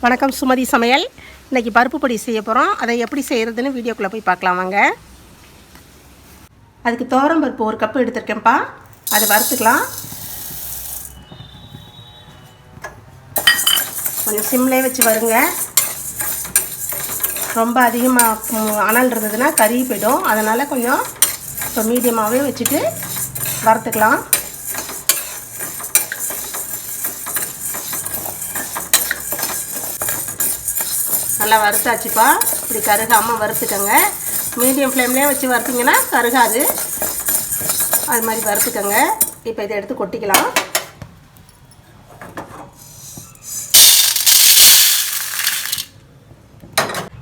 வணக்கம், சுமதி சமையல். இன்றைக்கி பருப்பு பொடி செய்ய போகிறோம். அதை எப்படி செய்கிறதுன்னு வீடியோக்குள்ளே போய் பார்க்கலாம் வாங்க. அதுக்கு துவரம் பருப்பு 1 கப்பு எடுத்துருக்கேன்ப்பா. அதை வறுத்துக்கலாம். கொஞ்சம் சிம்லே வச்சு வருங்க. ரொம்ப அதிகமாக அனல் இருந்ததுன்னா கறி போய்டும். அதனால் கொஞ்சம் இப்போ மீடியமாகவே வச்சுட்டு வறுத்துக்கலாம். நல்லா வறுத்தாச்சுப்பா. இப்படி கருகாமல் வறுத்துக்கோங்க. மீடியம் ஃப்ளேம்லேயே வச்சு வறுத்திங்கன்னா கருகாது. அது மாதிரி வறுத்துக்கோங்க. இப்போ இதை எடுத்து கொட்டிக்கலாம்.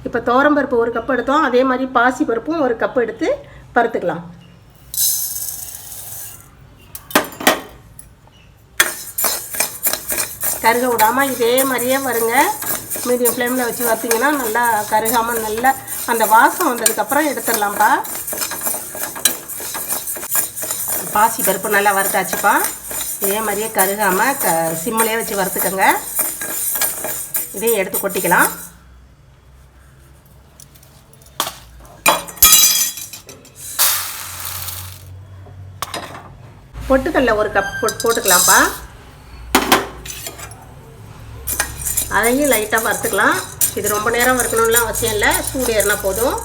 இப்போ துவரம்பருப்பு 1 கப் எடுத்தோம். அதே மாதிரி பாசி பருப்பும் 1 கப் எடுத்து வறுத்துக்கலாம். கருக விடாமல் இதே மாதிரியே வருங்க. மீடியம் ஃப்ளேமில் வச்சு வறுத்திங்கன்னா நல்லா கருகாமல் நல்லா அந்த வாசம் வந்ததுக்கப்புறம் எடுத்துடலாம்ப்பா. பாசி பருப்பு நல்லா வறுத்தாச்சுப்பா. இதே மாதிரியே கருகாமல் சிம்மிலே வச்சு வறுத்துக்கோங்க. இதையும் எடுத்து கொட்டிக்கலாம். பொட்டுக்கல்ல 1 கப் போட்டுக்கலாம்ப்பா. அதையும் லைட்டாக வறுத்துக்கலாம். இது ரொம்ப நேரம் வறுக்கணும்லாம் அவசியம் இல்லை. சூடு ஏறினா போதும்.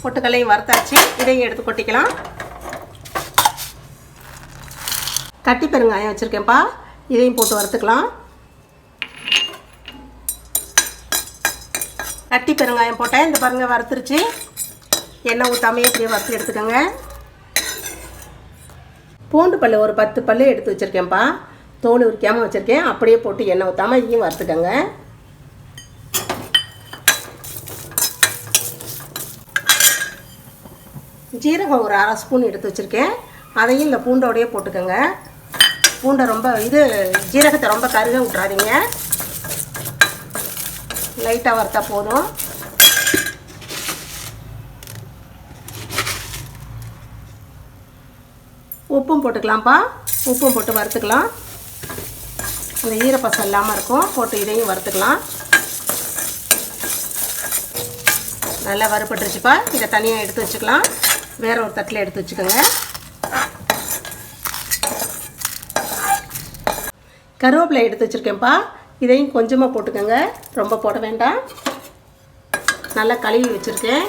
பொட்டுக்கல்லையும் வறுத்தாச்சு. இதையும் எடுத்து கொட்டிக்கலாம். கட்டி பெருங்காயம் வச்சுருக்கேன்ப்பா. இதையும் போட்டு வறுத்துக்கலாம். கட்டி பெருங்காயம் போட்டேன். இந்த பாருங்கள் வறுத்துருச்சு. எண்ணெய் ஊற்றாமையே இப்படியே வறுத்து எடுத்துக்கோங்க. பூண்டு பல் ஒரு 10 பல் எடுத்து வச்சுருக்கேன்ப்பா. தோல் உரிக்காமல் வச்சுருக்கேன். அப்படியே போட்டு எண்ணெய் ஊற்றாமல் இதையும் வறுத்துக்கோங்க. ஜீரகம் ஒரு 1/2 ஸ்பூன் எடுத்து வச்சுருக்கேன். அதையும் இந்த பூண்டோடையே போட்டுக்கோங்க. பூண்டை ரொம்ப ஜீரகத்தை ரொம்ப கருக விட்றாதீங்க. லைட்டாக வறுத்தா போதும். உப்பும் போட்டுக்கலாம்ப்பா. உப்பும் போட்டு வறுத்துக்கலாம். அந்த ஈரப்பசம் இல்லாமல் இருக்கும். போட்டு இதையும் வறுத்துக்கலாம். நல்லா வறுபட்டுருச்சுப்பா. இதை தனியாக எடுத்து வச்சுக்கலாம். வேறு ஒரு தட்டில் எடுத்து வச்சுக்கோங்க. கருவேப்பிலை எடுத்து வச்சுருக்கேன்ப்பா. இதையும் கொஞ்சமாக போட்டுக்கோங்க. ரொம்ப போட வேண்டாம். நல்லா கழுவி வச்சுருக்கேன்.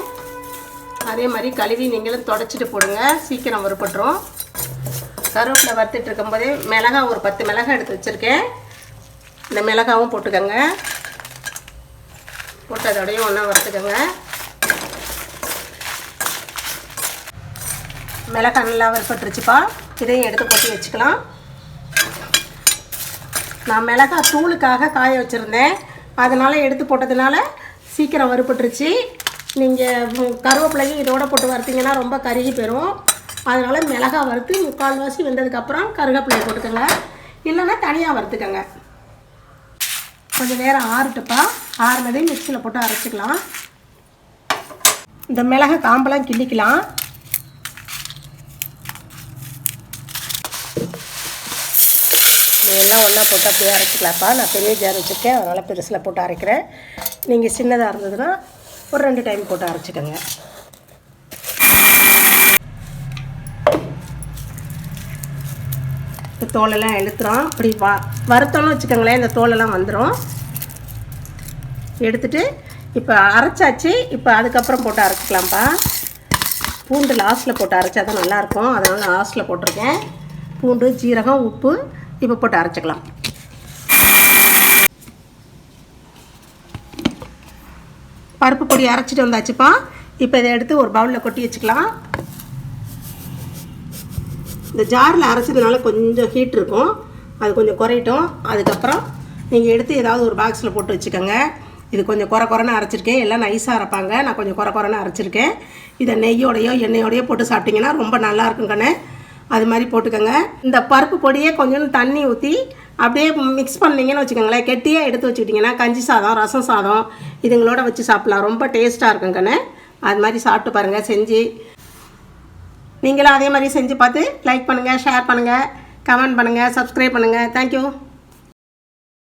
அதே மாதிரி கழுவி நீங்களும் தொடச்சிட்டு போடுங்க. சீக்கிரம் வறுபட்டுரும். கருவேப்பிலை வறுத்துட்டு இருக்கும்போதே மிளகாய் ஒரு 10 மிளகாய் எடுத்து வச்சுருக்கேன். இந்த மிளகாவும் போட்டுக்கோங்க. போட்டு அதோடையும் ஒன்றா வறுத்துக்கோங்க. மிளகாய் நல்லா வறுபட்டுருச்சுப்பா. இதையும் எடுத்து கொட்டி வச்சுக்கலாம். நான் மிளகாய் தூளுக்காக காய வச்சுருந்தேன். அதனால் எடுத்து போட்டதுனால சீக்கிரம் வறுபட்டுருச்சு. நீங்கள் கருவேப்பிலையும் இதோடு போட்டு வறுத்திங்கன்னா ரொம்ப கருகி போயிடும். அதனால் மிளகாய் வறுத்து 3/4 வாசி வெந்ததுக்கப்புறம் கருவேப்பிலையை போட்டுக்கோங்க. இல்லைன்னா தனியாக வறுத்துக்கோங்க. கொஞ்சம் நேரம் ஆறட்டுப்பா. ஆறுனதையும் மிக்சியில் போட்டு அரைச்சிக்கலாம். இந்த மிளகாய் காம்பெல்லாம் கிள்ளிக்கலாம். இதெல்லாம் ஒன்றா போட்டு அப்படியே அரைச்சிக்கலாம்ப்பா. நான் பெரிய ஜார் வச்சுருக்கேன். அதனால் பெருசில் போட்டு அரைக்கிறேன். நீங்கள் சின்னதாக இருந்ததுன்னா ஒரு 2 டைம் போட்டு அரைச்சிக்கோங்க. இப்போ தோலெல்லாம் எடுத்துகிறோம். இப்படி வறுத்தோன்னு வச்சுக்கோங்களேன். இந்த தோலெல்லாம் வந்துடும். எடுத்துகிட்டு இப்போ அரைச்சாச்சு. இப்போ அதுக்கப்புறம் போட்டு அரைச்சிக்கலாம்ப்பா. பூண்டு லாஸ்ட்டில் போட்டு அரைச்சா தான் நல்லாயிருக்கும். அதனால் நான் லாஸ்ட்டில் போட்டிருக்கேன். பூண்டு, ஜீரகம், உப்பு இப்போ போட்டு அரைச்சிக்கலாம். பருப்பு பொடி அரைச்சிட்டு வந்தாச்சுப்பா. இப்போ இதை எடுத்து ஒரு பவுலில் கொட்டி வச்சுக்கலாம். இந்த ஜாரில் அரைச்சதுனால கொஞ்சம் ஹீட் இருக்கும். அது கொஞ்சம் குறையட்டும். அதுக்கப்புறம் நீங்கள் எடுத்து ஏதாவது ஒரு பாக்ஸில் போட்டு வச்சுக்கோங்க. இது கொஞ்சம் குறைன்னு அரைச்சிருக்கேன். எல்லாம் நைஸாக அரைப்பாங்க. நான் கொஞ்சம் குறைன்னு அரைச்சிருக்கேன். இதை நெய்யோடையோ எண்ணெயோடையோ போட்டு சாப்பிட்டிங்கன்னா ரொம்ப நல்லாயிருக்குங்கண்ணே. அது மாதிரி போட்டுக்கோங்க. இந்த பருப்பு பொடியே கொஞ்சம் தண்ணி ஊற்றி அப்படியே மிக்ஸ் பண்ணிங்கன்னு வச்சுக்கோங்களேன். கெட்டியாக எடுத்து வச்சுக்கிட்டிங்கன்னா கஞ்சி சாதம், ரசம் சாதம் இதுங்களோட வச்சு சாப்பிட்லாம். ரொம்ப டேஸ்ட்டாக இருக்குங்கண்ணே. அது மாதிரி சாப்பிட்டு பாருங்கள் செஞ்சு. நீங்களும் அதே மாதிரி செஞ்சு பார்த்து லைக் பண்ணுங்கள், ஷேர் பண்ணுங்கள், கமெண்ட் பண்ணுங்கள், சப்ஸ்கிரைப் பண்ணுங்கள். தேங்க்யூ.